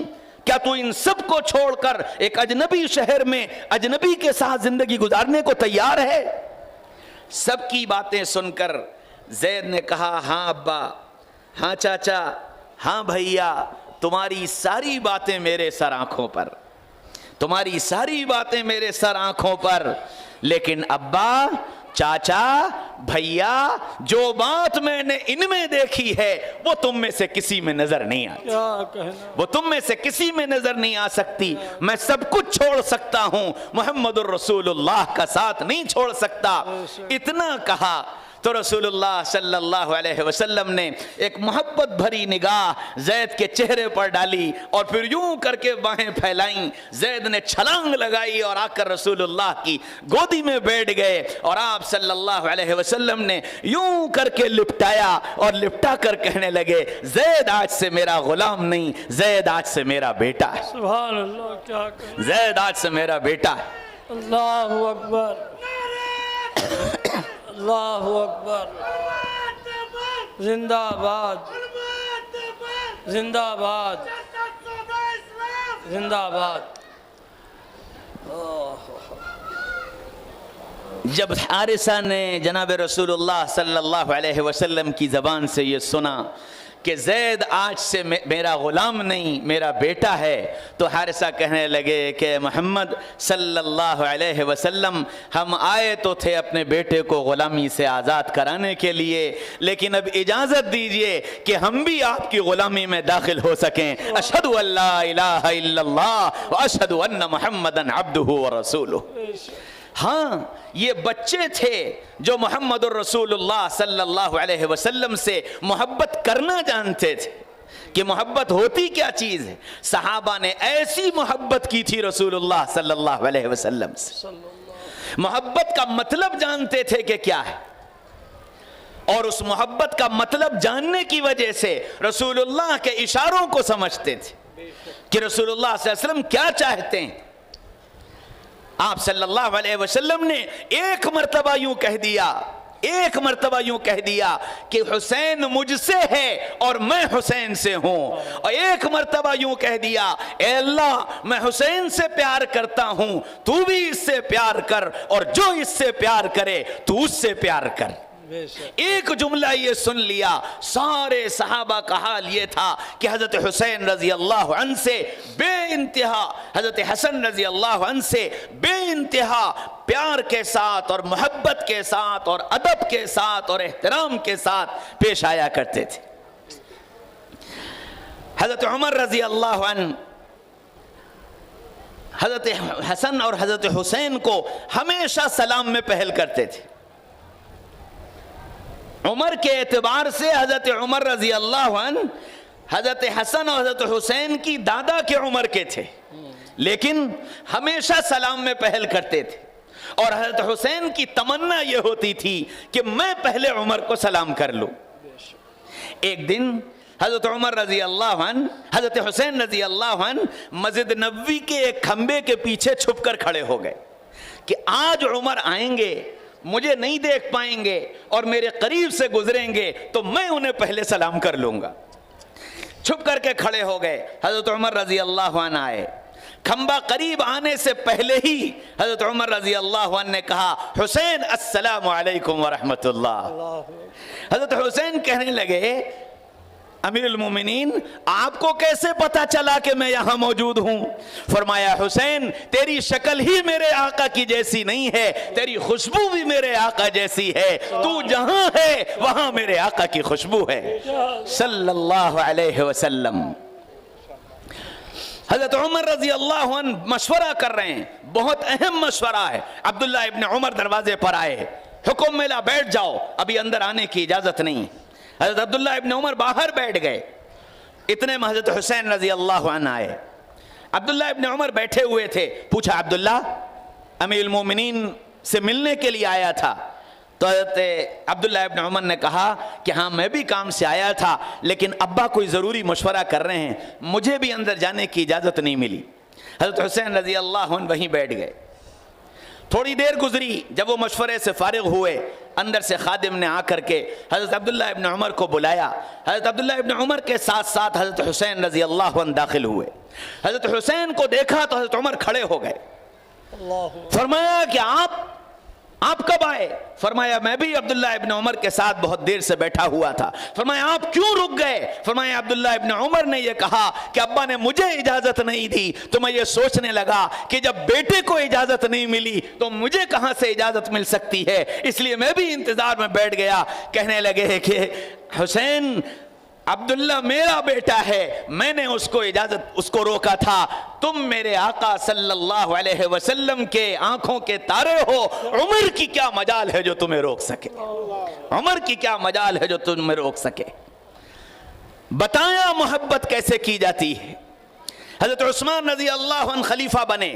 کیا تو ان سب کو چھوڑ کر ایک اجنبی شہر میں اجنبی کے ساتھ زندگی گزارنے کو تیار ہے؟ سب کی باتیں سن کر زید نے کہا ہاں ابا, ہاں چاچا, ہاں بھیا, تمہاری ساری باتیں میرے سر آنکھوں پر, تمہاری ساری باتیں میرے سر آنکھوں پر, لیکن ابا, چاچا, بھیا, جو بات میں نے ان میں دیکھی ہے وہ تم میں سے کسی میں نظر نہیں آتی, وہ تم میں سے کسی میں نظر نہیں آ سکتی. میں سب کچھ چھوڑ سکتا ہوں, محمد الرسول اللہ کا ساتھ نہیں چھوڑ سکتا. اتنا کہا تو رسول اللہ صلی اللہ علیہ وسلم نے ایک محبت بھری نگاہ زید کے چہرے پر ڈالی اور پھر یوں کر کے باہیں پھیلائیں. زید نے چھلانگ لگائی اور آ کر رسول اللہ کی گودی میں بیٹھ گئے, اور آپ صلی اللہ علیہ وسلم نے یوں کر کے لپٹایا اور لپٹا کر کہنے لگے زید آج سے میرا غلام نہیں, زید آج سے میرا بیٹا ہے. سبحان اللہ, کیا کہیں, زید آج سے میرا بیٹا ہے. اللہ اکبر, اللہ اکبر, زندہ باد. زندہ باد زندہ باد جب حارثہ نے جناب رسول اللہ صلی اللہ علیہ وسلم کی زبان سے یہ سنا کہ زید آج سے میرا غلام نہیں میرا بیٹا ہے، تو حارثہ کہنے لگے کہ محمد صلی اللہ علیہ وسلم ہم آئے تو تھے اپنے بیٹے کو غلامی سے آزاد کرانے کے لیے، لیکن اب اجازت دیجئے کہ ہم بھی آپ کی غلامی میں داخل ہو سکیں۔ اشہد ان لا الہ الا اللہ واشہد ان محمدًا عبدہ ورسولہ۔ ہاں یہ بچے تھے جو محمد الرسول اللہ صلی اللہ علیہ وسلم سے محبت کرنا جانتے تھے کہ محبت ہوتی کیا چیز ہے۔ صحابہ نے ایسی محبت کی تھی رسول اللہ صلی اللہ علیہ وسلم سے، محبت کا مطلب جانتے تھے کہ کیا ہے، اور اس محبت کا مطلب جاننے کی وجہ سے رسول اللہ کے اشاروں کو سمجھتے تھے کہ رسول اللہ صلی اللہ علیہ وسلم کیا چاہتے ہیں۔ آپ صلی اللہ علیہ وسلم نے ایک مرتبہ یوں کہہ دیا کہ حسین مجھ سے ہے اور میں حسین سے ہوں، اور ایک مرتبہ یوں کہہ دیا اے اللہ میں حسین سے پیار کرتا ہوں تو بھی اس سے پیار کر، اور جو اس سے پیار کرے تو اس سے پیار کر۔ ایک جملہ یہ سن لیا، سارے صحابہ کا حال یہ تھا کہ حضرت حسین رضی اللہ عنہ سے بے انتہا، حضرت حسن رضی اللہ عنہ سے بے انتہا پیار کے ساتھ اور محبت کے ساتھ اور ادب کے ساتھ اور احترام کے ساتھ پیش آیا کرتے تھے۔ حضرت عمر رضی اللہ عنہ حضرت حسن اور حضرت حسین کو ہمیشہ سلام میں پہل کرتے تھے۔ عمر کے اعتبار سے حضرت عمر رضی اللہ عنہ حضرت حسن اور حضرت حسین کی دادا کے عمر کے تھے، لیکن ہمیشہ سلام میں پہل کرتے تھے، اور حضرت حسین کی تمنا یہ ہوتی تھی کہ میں پہلے عمر کو سلام کر لوں۔ ایک دن حضرت عمر رضی اللہ عنہ حضرت حسین رضی اللہ عنہ مسجد نبوی کے ایک کھمبے کے پیچھے چھپ کر کھڑے ہو گئے کہ آج عمر آئیں گے، مجھے نہیں دیکھ پائیں گے اور میرے قریب سے گزریں گے تو میں انہیں پہلے سلام کر لوں گا۔ چھپ کر کے کھڑے ہو گئے، حضرت عمر رضی اللہ عنہ آئے، کھمبا قریب آنے سے پہلے ہی حضرت عمر رضی اللہ عنہ نے کہا حسین السلام علیکم ورحمت اللہ۔ حضرت حسین کہنے لگے امیر المومنین آپ کو کیسے پتا چلا کہ میں یہاں موجود ہوں؟ فرمایا حسین تیری شکل ہی میرے آقا کی جیسی نہیں ہے، تیری خوشبو بھی میرے آقا جیسی ہے، تو جہاں ہے وہاں میرے آقا کی خوشبو ہے صلی اللہ علیہ وسلم۔ حضرت عمر رضی اللہ عنہ مشورہ کر رہے ہیں، بہت اہم مشورہ ہے۔ عبداللہ ابن عمر دروازے پر آئے، حکم ملا بیٹھ جاؤ، ابھی اندر آنے کی اجازت نہیں۔ حضرت عبداللہ ابن عمر باہر بیٹھ گئے، اتنے میں حضرت حسین رضی اللہ عنہ آئے۔ عبداللہ ابن عمر بیٹھے ہوئے تھے، پوچھا عبداللہ امیر المومنین سے ملنے کے لیے آیا تھا؟ تو حضرت عبداللہ ابن عمر نے کہا کہ ہاں میں بھی کام سے آیا تھا، لیکن ابا کوئی ضروری مشورہ کر رہے ہیں، مجھے بھی اندر جانے کی اجازت نہیں ملی۔ حضرت حسین رضی اللہ عنہ وہیں بیٹھ گئے۔ تھوڑی دیر گزری، جب وہ مشورے سے فارغ ہوئے، اندر سے خادم نے آ کر کے حضرت عبداللہ ابن عمر کو بلایا۔ حضرت عبداللہ ابن عمر کے ساتھ ساتھ حضرت حسین رضی اللہ عنہ داخل ہوئے۔ حضرت حسین کو دیکھا تو حضرت عمر کھڑے ہو گئے۔ فرمایا کہ آپ کب آئے؟ فرمایا میں بھی عبداللہ ابن عمر کے ساتھ بہت دیر سے بیٹھا ہوا تھا۔ فرمایا آپ کیوں رک گئے؟ فرمایا عبداللہ ابن عمر نے یہ کہا کہ ابا نے مجھے اجازت نہیں دی، تو میں یہ سوچنے لگا کہ جب بیٹے کو اجازت نہیں ملی تو مجھے کہاں سے اجازت مل سکتی ہے، اس لیے میں بھی انتظار میں بیٹھ گیا۔ کہنے لگے کہ حسین عبداللہ میرا بیٹا ہے، میں نے اس کو روکا تھا، تم میرے آقا صلی اللہ علیہ وسلم کے آنکھوں کے تارے ہو، عمر کی کیا مجال ہے جو تمہیں روک سکے، عمر کی کیا مجال ہے جو تمہیں روک سکے۔ بتایا محبت کیسے کی جاتی ہے۔ حضرت عثمان رضی اللہ عنہ خلیفہ بنے،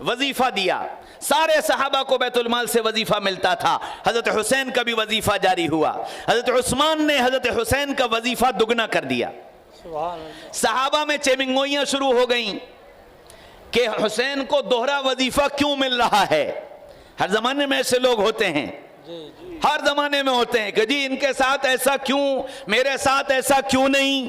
وظیفہ دیا، سارے صحابہ کو بیت المال سے وظیفہ ملتا تھا، حضرت حسین کا بھی وظیفہ جاری ہوا۔ حضرت عثمان نے حضرت حسین کا وظیفہ دگنا کر دیا۔ صحابہ میں چیمنگوئیاں شروع ہو گئیں کہ حسین کو دوہرا وظیفہ کیوں مل رہا ہے۔ ہر زمانے میں ایسے لوگ ہوتے ہیں، ہر زمانے میں ہوتے ہیں کہ جی ان کے ساتھ ایسا کیوں، میرے ساتھ ایسا کیوں نہیں۔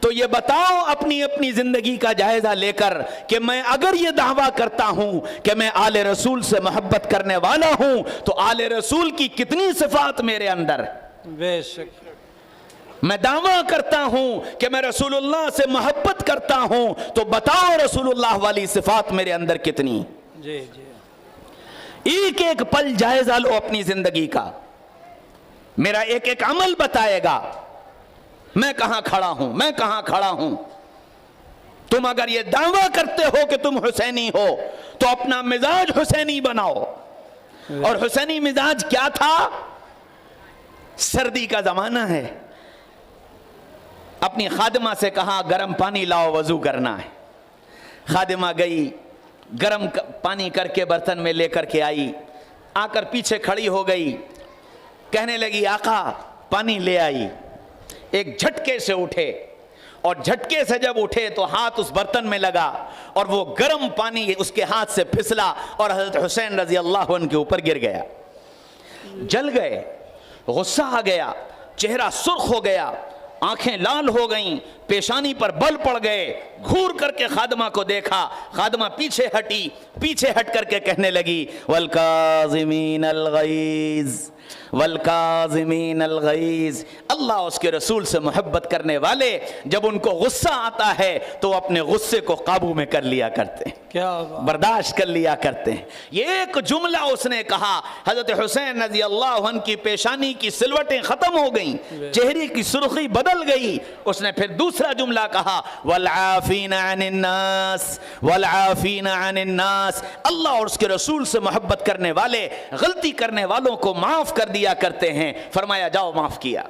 تو یہ بتاؤ اپنی اپنی زندگی کا جائزہ لے کر کہ میں اگر یہ دعویٰ کرتا ہوں کہ میں آل رسول سے محبت کرنے والا ہوں تو آل رسول کی کتنی صفات میرے اندر؟ بے شک میں دعویٰ کرتا ہوں کہ میں رسول اللہ سے محبت کرتا ہوں تو بتاؤ رسول اللہ والی صفات میرے اندر کتنی؟ جی جی ایک ایک پل جائزہ لو اپنی زندگی کا، میرا ایک ایک عمل بتائے گا میں کہاں کھڑا ہوں، میں کہاں کھڑا ہوں۔ تم اگر یہ دعویٰ کرتے ہو کہ تم حسینی ہو تو اپنا مزاج حسینی بناؤ۔ اور حسینی مزاج کیا تھا؟ سردی کا زمانہ ہے، اپنی خادمہ سے کہا گرم پانی لاؤ وضو کرنا ہے۔ خادمہ گئی، گرم پانی کر کے برتن میں لے کر کے آئی، آ کر پیچھے کھڑی ہو گئی، کہنے لگی آقا پانی لے آئی۔ ایک جھٹکے سے اٹھے، اور جھٹکے سے جب اٹھے تو ہاتھ اس برتن میں لگا اور وہ گرم پانی اس کے ہاتھ سے پھسلا اور حضرت حسین رضی اللہ عنہ کے اوپر گر گیا۔ جل گئے، غصہ آ گیا، چہرہ سرخ ہو گیا، آنکھیں لال ہو گئیں، پیشانی پر بل پڑ گئے۔ گھور کر کے خادمہ کو دیکھا، خادمہ پیچھے ہٹی، پیچھے ہٹ کر کے کہنے لگی والکاظمین الغیظ والکاظمین الغیظ۔ اللہ اس کے رسول سے محبت کرنے والے جب ان کو غصہ آتا ہے تو اپنے غصے کو قابو میں کر لیا کرتے ہیں، کیا بات، برداشت کر لیا کرتے ہیں۔ یہ ایک جملہ اس نے کہا، حضرت حسین رضی اللہ عنہ کی پیشانی کی سلوٹیں ختم ہو گئیں، چہرے کی سرخی بدل گئی۔ اس نے پھر دوسرا جملہ کہا والعافین عن الناس والعافین عن الناس۔ اللہ اور اس کے رسول سے محبت کرنے والے غلطی کرنے والوں کو معاف کر دیا کرتے ہیں۔ فرمایا جاؤ معاف کیا،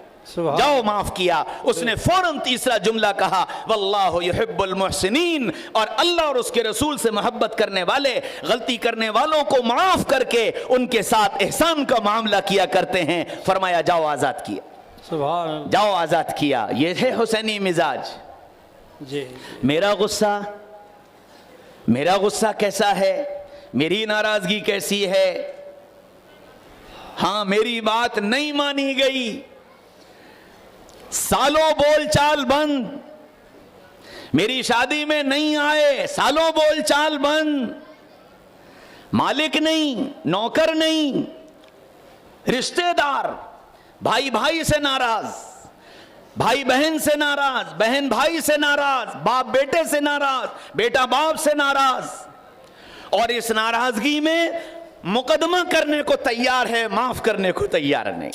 جاؤ معاف کیا۔ اس نے فوراً تیسرا جملہ کہا واللہ یحب المحسنین، اور اللہ اور اس کے رسول سے محبت کرنے والے غلطی کرنے والوں کو معاف کر کے ان کے ساتھ احسان کا معاملہ کیا کرتے ہیں۔ فرمایا جاؤ آزاد کیا، سبحان اللہ، جاؤ آزاد کیا۔ یہ ہے حسینی مزاج۔ جی میرا غصہ کیسا ہے؟ میری ناراضگی کیسی ہے؟ ہاں میری بات نہیں مانی گئی، سالوں بول چال بند، میری شادی میں نہیں آئے، سالوں بول چال بند، مالک نہیں، نوکر نہیں، رشتہ دار، بھائی بھائی سے ناراض، بھائی بہن سے ناراض، بہن بھائی سے ناراض، باپ بیٹے سے ناراض، بیٹا باپ سے ناراض، اور اس ناراضگی میں مقدمہ کرنے کو تیار ہے، معاف کرنے کو تیار نہیں۔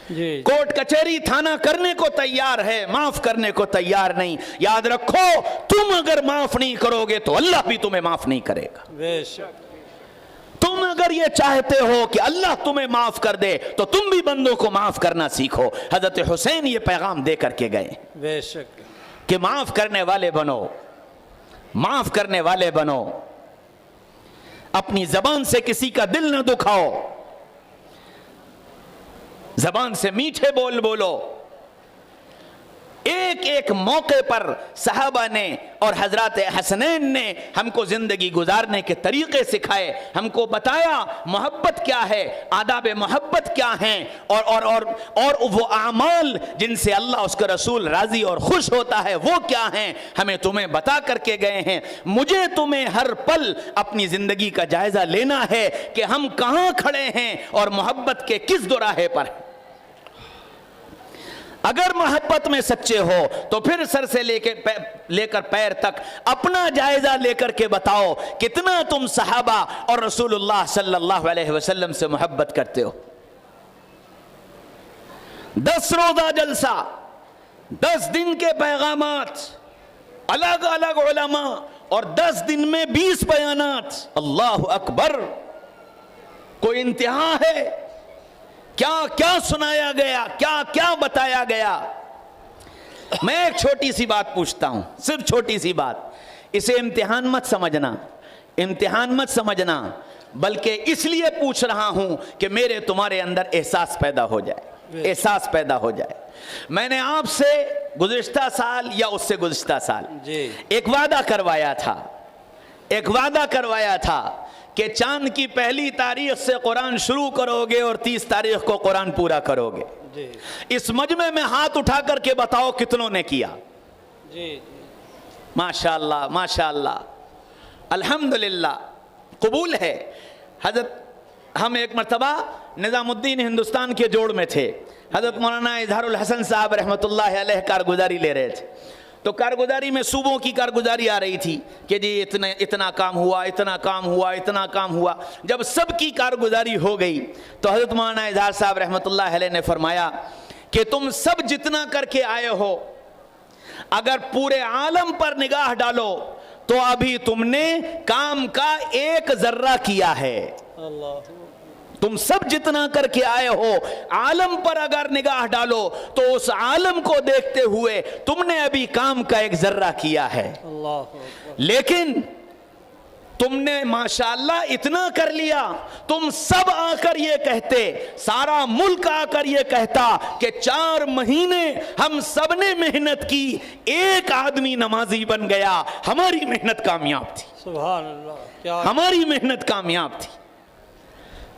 جی کوٹ کچہری تھانہ کرنے کو تیار ہے، معاف کرنے کو تیار نہیں۔ یاد رکھو تم اگر معاف نہیں کرو گے تو اللہ بھی تمہیں معاف نہیں کرے گا۔ بے شک، تم اگر یہ چاہتے ہو کہ اللہ تمہیں معاف کر دے تو تم بھی بندوں کو معاف کرنا سیکھو۔ حضرت حسین یہ پیغام دے کر کے گئے بے شک، کہ معاف کرنے والے بنو، معاف کرنے والے بنو، اپنی زبان سے کسی کا دل نہ دکھاؤ، زبان سے میٹھے بول بولو۔ ایک ایک موقع پر صحابہ نے اور حضرات حسنین نے ہم کو زندگی گزارنے کے طریقے سکھائے، ہم کو بتایا محبت کیا ہے، آداب محبت کیا ہیں، اور وہ اعمال جن سے اللہ اس کا رسول راضی اور خوش ہوتا ہے وہ کیا ہیں، ہمیں تمہیں بتا کر کے گئے ہیں۔ مجھے تمہیں ہر پل اپنی زندگی کا جائزہ لینا ہے کہ ہم کہاں کھڑے ہیں اور محبت کے کس دوراہے پر ہیں۔ اگر محبت میں سچے ہو تو پھر سر سے لے کر پیر تک اپنا جائزہ لے کر کے بتاؤ کتنا تم صحابہ اور رسول اللہ صلی اللہ علیہ وسلم سے محبت کرتے ہو۔ 10 روزہ جلسہ، 10 دن کے پیغامات، الگ الگ علماء، اور 10 دن میں 20 بیانات۔ اللہ اکبر، کوئی انتہا ہے؟ کیا کیا سنایا گیا، کیا کیا بتایا گیا۔ میں ایک چھوٹی سی بات پوچھتا ہوں، صرف چھوٹی سی بات، اسے امتحان مت سمجھنا، امتحان مت سمجھنا، بلکہ اس لیے پوچھ رہا ہوں کہ میرے تمہارے اندر احساس پیدا ہو جائے، احساس پیدا ہو جائے۔ میں نے آپ سے گزشتہ سال یا اس سے گزشتہ سال ایک وعدہ کروایا تھا کہ چاند کی پہلی تاریخ سے قرآن شروع کرو گے اور 30 تاریخ کو قرآن پورا کرو گے. جی اس مجمع میں ہاتھ اٹھا کر کے بتاؤ کتنوں نے کیا؟ جی ماشاءاللہ ماشاءاللہ الحمدللہ قبول ہے. حضرت ہم ایک مرتبہ نظام الدین ہندوستان کے جوڑ میں تھے. حضرت مولانا اظہار الحسن صاحب رحمۃ اللہ علیہ کارگزاری لے رہے تھے. تو کارگزاری میں صوبوں کی کارگزاری آ رہی تھی کہ جی اتنا کام ہوا، اتنا کام ہوا، اتنا کام ہوا. جب سب کی کارگزاری ہو گئی تو حضرت مولانا اظہار صاحب رحمۃ اللہ علیہ نے فرمایا کہ تم سب جتنا کر کے آئے ہو اگر پورے عالم پر نگاہ ڈالو تو ابھی تم نے کام کا 1 ذرہ کیا ہے. اللہ تم سب جتنا کر کے آئے ہو عالم پر اگر نگاہ ڈالو تو اس عالم کو دیکھتے ہوئے تم نے ابھی کام کا 1 ذرہ کیا ہے. اللہ لیکن تم نے ماشاءاللہ اتنا کر لیا. تم سب آ کر یہ کہتے، سارا ملک آ کر یہ کہتا کہ 4 مہینے ہم سب نے محنت کی، 1 آدمی نمازی بن گیا. ہماری محنت کامیاب تھی، سبحان اللہ. کیا ہماری محنت کامیاب تھی.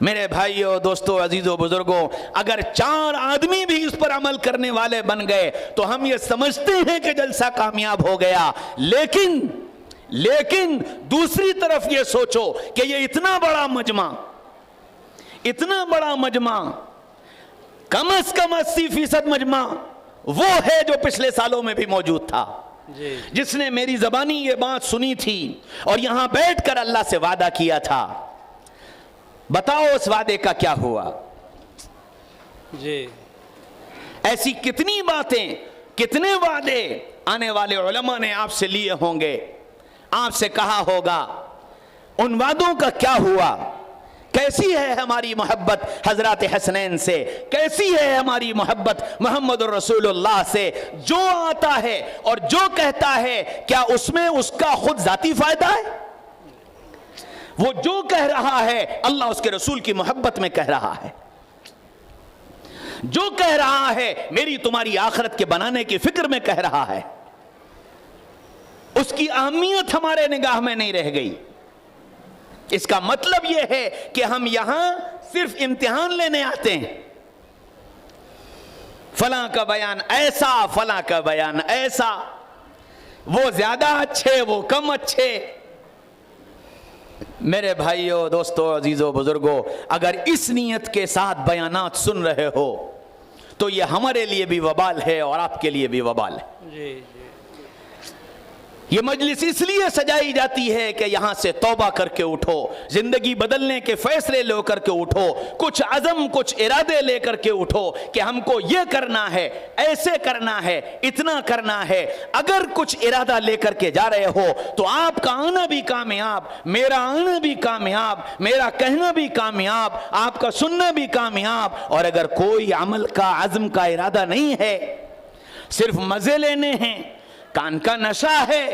میرے بھائیو، دوستو، عزیزو، بزرگوں، اگر 4 آدمی بھی اس پر عمل کرنے والے بن گئے تو ہم یہ سمجھتے ہیں کہ جلسہ کامیاب ہو گیا. لیکن دوسری طرف یہ سوچو کہ یہ اتنا بڑا مجمع کم از کم 80% مجمع وہ ہے جو پچھلے سالوں میں بھی موجود تھا، جی جس نے میری زبانی یہ بات سنی تھی اور یہاں بیٹھ کر اللہ سے وعدہ کیا تھا. بتاؤ اس وعدے کا کیا ہوا؟ جی ایسی کتنی باتیں، کتنے وعدے آنے والے علماء نے آپ سے لیے ہوں گے، آپ سے کہا ہوگا. ان وعدوں کا کیا ہوا؟ کیسی ہے ہماری محبت حضرات حسنین سے؟ کیسی ہے ہماری محبت محمد الرسول اللہ سے؟ جو آتا ہے اور جو کہتا ہے کیا اس میں اس کا خود ذاتی فائدہ ہے؟ وہ جو کہہ رہا ہے اللہ اس کے رسول کی محبت میں کہہ رہا ہے. جو کہہ رہا ہے میری تمہاری آخرت کے بنانے کی فکر میں کہہ رہا ہے. اس کی اہمیت ہمارے نگاہ میں نہیں رہ گئی. اس کا مطلب یہ ہے کہ ہم یہاں صرف امتحان لینے آتے ہیں. فلاں کا بیان ایسا، فلاں کا بیان ایسا، وہ زیادہ اچھے، وہ کم اچھے. میرے بھائیو، دوستو، عزیزو، بزرگو، اگر اس نیت کے ساتھ بیانات سن رہے ہو تو یہ ہمارے لیے بھی وبال ہے اور آپ کے لیے بھی وبال ہے. جی یہ مجلس اس لیے سجائی جاتی ہے کہ یہاں سے توبہ کر کے اٹھو، زندگی بدلنے کے فیصلے لے کر کے اٹھو، کچھ عزم، کچھ ارادے لے کر کے اٹھو کہ ہم کو یہ کرنا ہے، ایسے کرنا ہے، اتنا کرنا ہے. اگر کچھ ارادہ لے کر کے جا رہے ہو تو آپ کا آنا بھی کامیاب، میرا آنا بھی کامیاب، میرا کہنا بھی کامیاب، آپ کا سننا بھی کامیاب. اور اگر کوئی عمل کا، عزم کا ارادہ نہیں ہے، صرف مزے لینے ہیں، کان کا نشہ ہے،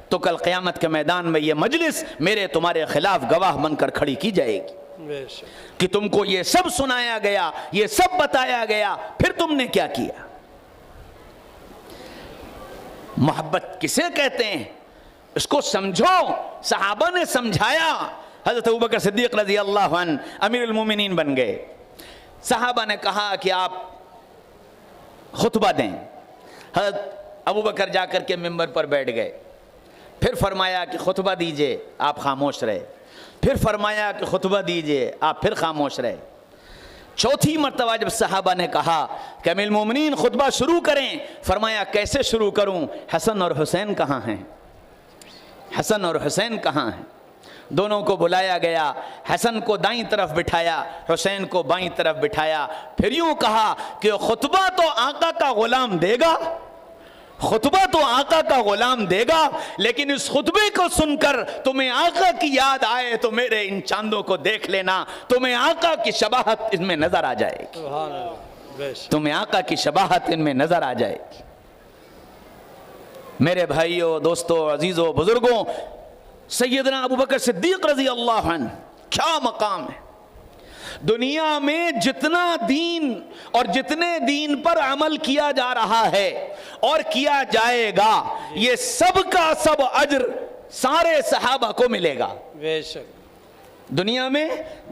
تو کل قیامت کے میدان میں یہ مجلس میرے تمہارے خلاف گواہ بن کر کھڑی کی جائے گی بے شک. کہ تم کو یہ سب سنایا گیا، یہ سب بتایا گیا، پھر تم نے کیا کیا. محبت کسے کہتے ہیں اس کو سمجھو. صحابہ نے سمجھایا. حضرت ابوبکر صدیق رضی اللہ عنہ امیر المومنین بن گئے. صحابہ نے کہا کہ آپ خطبہ دیں. حضرت ابوبکر جا کر کے ممبر پر بیٹھ گئے. پھر فرمایا کہ خطبہ دیجئے، آپ خاموش رہے. پھر فرمایا کہ خطبہ دیجئے، آپ پھر خاموش رہے. چوتھی مرتبہ جب صحابہ نے کہا کہ امیر المومنین خطبہ شروع کریں، فرمایا کیسے شروع کروں؟ حسن اور حسین کہاں ہیں؟ حسن اور حسین کہاں ہیں؟ دونوں کو بلایا گیا. حسن کو دائیں طرف بٹھایا، حسین کو بائیں طرف بٹھایا. پھر یوں کہا کہ خطبہ تو آقا کا غلام دے گا، خطبہ تو آقا کا غلام دے گا، لیکن اس خطبے کو سن کر تمہیں آقا کی یاد آئے تو میرے ان چاندوں کو دیکھ لینا، تمہیں آقا کی شباہت ان میں نظر آ جائے گی. سبحان اللہ. بے شک. تمہیں آقا کی شباہت ان میں نظر آ جائے گی. میرے بھائیو، دوستو، عزیزو، بزرگوں، سیدنا ابوبکر صدیق رضی اللہ عنہ کیا مقام ہے. دنیا میں جتنا دین اور جتنے دین پر عمل کیا جا رہا ہے اور کیا جائے گا، یہ سب کا سب اجر سارے صحابہ کو ملے گا. بے شک. دنیا میں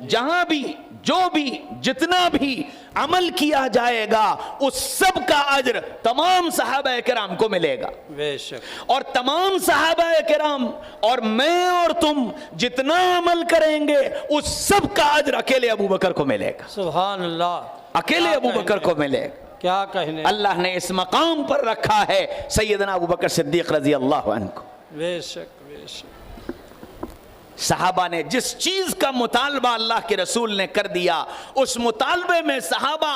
جہاں بھی جو بھی جتنا بھی عمل کیا جائے گا اس سب کا اجر تمام صحابہ کرام کو ملے گا. بے شک. اور تمام صحابہ کرام اور میں اور تم جتنا عمل کریں گے اس سب کا اجر اکیلے ابو بکر کو ملے گا. سبحان اللہ. اکیلے ابو بکر کو ملے گا. کیا کہنے. اللہ نے اس مقام پر رکھا ہے سیدنا ابو بکر صدیق رضی اللہ عنہ کو. بے شک بے شک. صحابہ نے جس چیز کا مطالبہ اللہ کے رسول نے کر دیا اس مطالبے میں صحابہ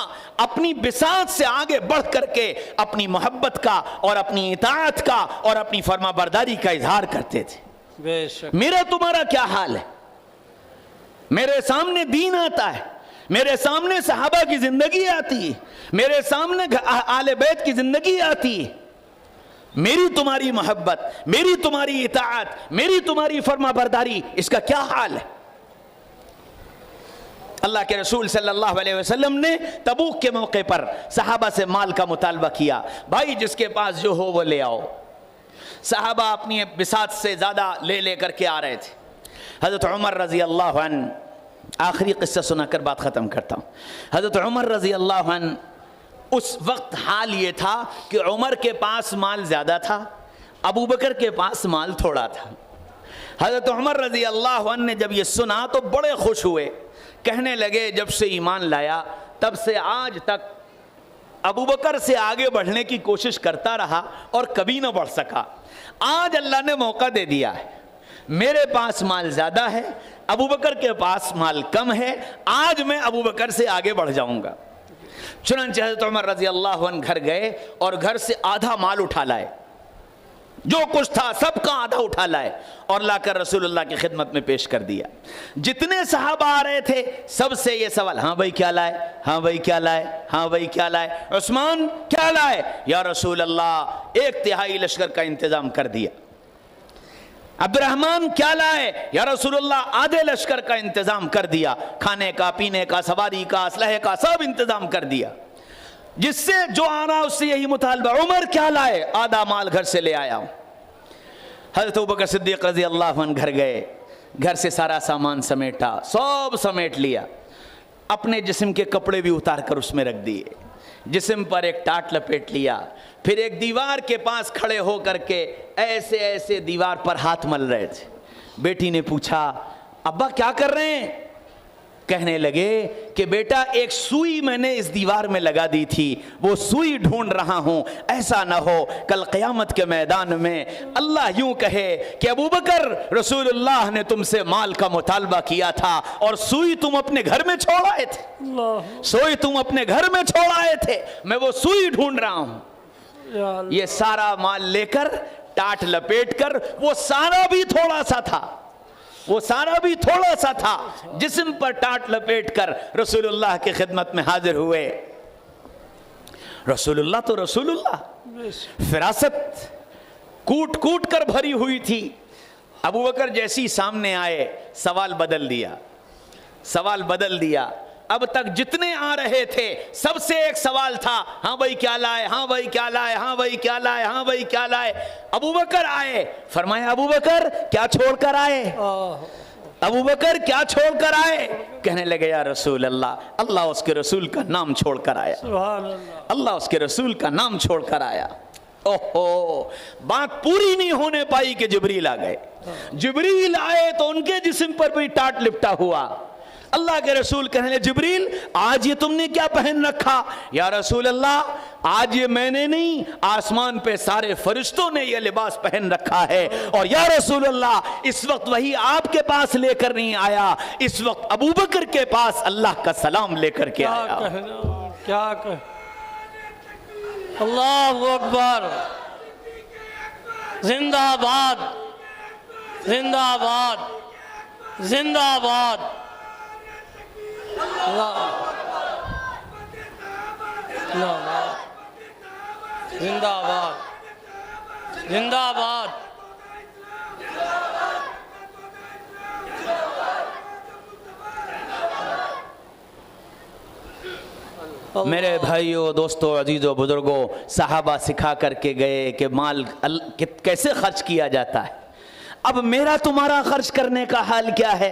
اپنی بساط سے آگے بڑھ کر کے اپنی محبت کا اور اپنی اطاعت کا اور اپنی فرما برداری کا اظہار کرتے تھے. بے شک. میرا تمہارا کیا حال ہے؟ میرے سامنے دین آتا ہے, میرے سامنے صحابہ کی زندگی آتی ہے, میرے سامنے آل بیت کی زندگی آتی ہے. میری تمہاری محبت, میری تمہاری اطاعت, میری تمہاری فرما برداری, اس کا کیا حال ہے؟ اللہ کے رسول صلی اللہ علیہ وسلم نے تبوک کے موقع پر صحابہ سے مال کا مطالبہ کیا. بھائی جس کے پاس جو ہو وہ لے آؤ. صحابہ اپنی بساط سے زیادہ لے کر کے آ رہے تھے. حضرت عمر رضی اللہ عنہ, آخری قصہ سنا کر بات ختم کرتا ہوں. حضرت عمر رضی اللہ عنہ اس وقت حال یہ تھا کہ عمر کے پاس مال زیادہ تھا, ابو بکر کے پاس مال تھوڑا تھا. حضرت عمر رضی اللہ عنہ نے جب یہ سنا تو بڑے خوش ہوئے, کہنے لگے جب سے ایمان لایا تب سے آج تک ابو بکر سے آگے بڑھنے کی کوشش کرتا رہا اور کبھی نہ بڑھ سکا. آج اللہ نے موقع دے دیا ہے, میرے پاس مال زیادہ ہے, ابو بکر کے پاس مال کم ہے, آج میں ابو بکر سے آگے بڑھ جاؤں گا. چنانچہ حضرت عمر رضی اللہ عنہ گھر گئے اور گھر سے آدھا مال اٹھا لائے, جو کچھ تھا سب کا آدھا اٹھا لائے اور لا کر رسول اللہ کی خدمت میں پیش کر دیا. جتنے صحابہ آ رہے تھے سب سے یہ سوال, ہاں بھائی کیا لائے, ہاں بھائی کیا لائے, ہاں بھائی کیا لائے. عثمان کیا لائے؟ یا رسول اللہ 1/3 لشکر کا انتظام کر دیا. عبد الرحمن کیا لائے؟ یا رسول اللہ آدھے لشکر کا انتظام کر دیا, کھانے کا, پینے کا, سواری کا, اسلحے کا سب انتظام کر دیا. جس سے جو آ رہا اس سے یہی مطالبہ. عمر کیا لائے؟ آدھا مال گھر سے لے آیا ہوں. حضرت ابوبکر صدیق رضی اللہ عنہ گھر گئے, گھر سے سارا سامان سمیٹا, سب سمیٹ لیا, اپنے جسم کے کپڑے بھی اتار کر اس میں رکھ دیے, جسم پر ایک ٹاٹ لپیٹ لیا, پھر ایک دیوار کے پاس کھڑے ہو کر کے ایسے ایسے دیوار پر ہاتھ مل رہے تھے. بیٹی نے پوچھا ابا کیا کر رہے ہیں؟ کہنے لگے کہ بیٹا ایک سوئی میں نے اس دیوار میں لگا دی تھی, وہ سوئی ڈھونڈ رہا ہوں, ایسا نہ ہو کل قیامت کے میدان میں اللہ یوں کہے کہ ابو بکر رسول اللہ نے تم سے مال کا مطالبہ کیا تھا اور سوئی تم اپنے گھر میں چھوڑ آئے تھے, سوئی تم اپنے گھر میں چھوڑ آئے تھے, میں وہ سوئی ڈھونڈ رہا ہوں. یہ سارا مال لے کر ٹاٹ لپیٹ کر, وہ سارا بھی تھوڑا سا تھا, وہ سارا بھی تھوڑا سا تھا, جسم پر ٹاٹ لپیٹ کر رسول اللہ کی خدمت میں حاضر ہوئے. رسول اللہ تو رسول اللہ, فراست کوٹ کوٹ کر بھری ہوئی تھی. ابو بکر جیسی سامنے آئے سوال بدل دیا, سوال بدل دیا. اب تک جتنے آ رہے تھے سب سے ایک سوال تھا, ہاں بھائی کیا لائے, ہاں بھائی کیا لائے, ہاں بھائی کیا لائے, ہاں بھائی کیا لائے. ابو بکر آئے, فرمایا ابو بکر کیا چھوڑ کر آئے, ابو بکر کیا چھوڑ کر آئے؟ کہنے لگے یا رسول اللہ, اللہ اس کے رسول کا نام چھوڑ کر آیا, اللہ اس کے رسول کا نام چھوڑ کر آیا. اوہو, بات پوری نہیں ہونے پائی کہ جبریل آ گئے. جبریل آئے تو ان کے جسم پر بھی ٹاٹ لپٹا ہوا. اللہ کے رسول کہنے لگے جبریل آج یہ تم نے کیا پہن رکھا؟ یا رسول اللہ آج یہ میں نے نہیں, آسمان پہ سارے فرشتوں نے یہ لباس پہن رکھا ہے. اور یا رسول اللہ اس وقت وہی آپ کے پاس لے کر نہیں آیا, اس وقت ابو بکر کے پاس اللہ کا سلام لے کر کے آیا. کیا کہ اللہ اکبر, زندہ باد, زندہ باد, زندہ باد. زندہ باد, زندہ باد. میرے بھائیوں, دوستوں, عزیزوں, بزرگوں, صحابہ سکھا کر کے گئے کہ مال کیسے خرچ کیا جاتا ہے. اب میرا تمہارا خرچ کرنے کا حال کیا ہے؟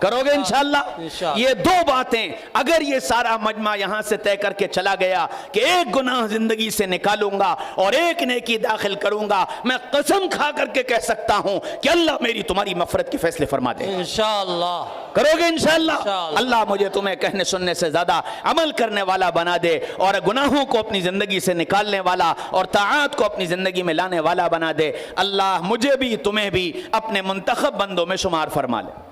کرو گے انشاءاللہ؟ انشاءاللہ۔ یہ دو باتیں اگر یہ سارا مجمع یہاں سے طے کر کے چلا گیا کہ ایک گناہ زندگی سے نکالوں گا اور ایک نیکی داخل کروں گا، میں قسم کھا کر کے کہہ سکتا ہوں کہ اللہ میری تمہاری مغفرت کے فیصلے فرما دے. انشاءاللہ. کرو گے انشاءاللہ؟ انشاءاللہ. اللہ مجھے تمہیں کہنے سننے سے زیادہ عمل کرنے والا بنا دے اور گناہوں کو اپنی زندگی سے نکالنے والا اور طاعات کو اپنی زندگی میں لانے والا بنا دے. اللہ مجھے بھی تمہیں بھی اپنے منتخب بندوں میں شمار فرما لے.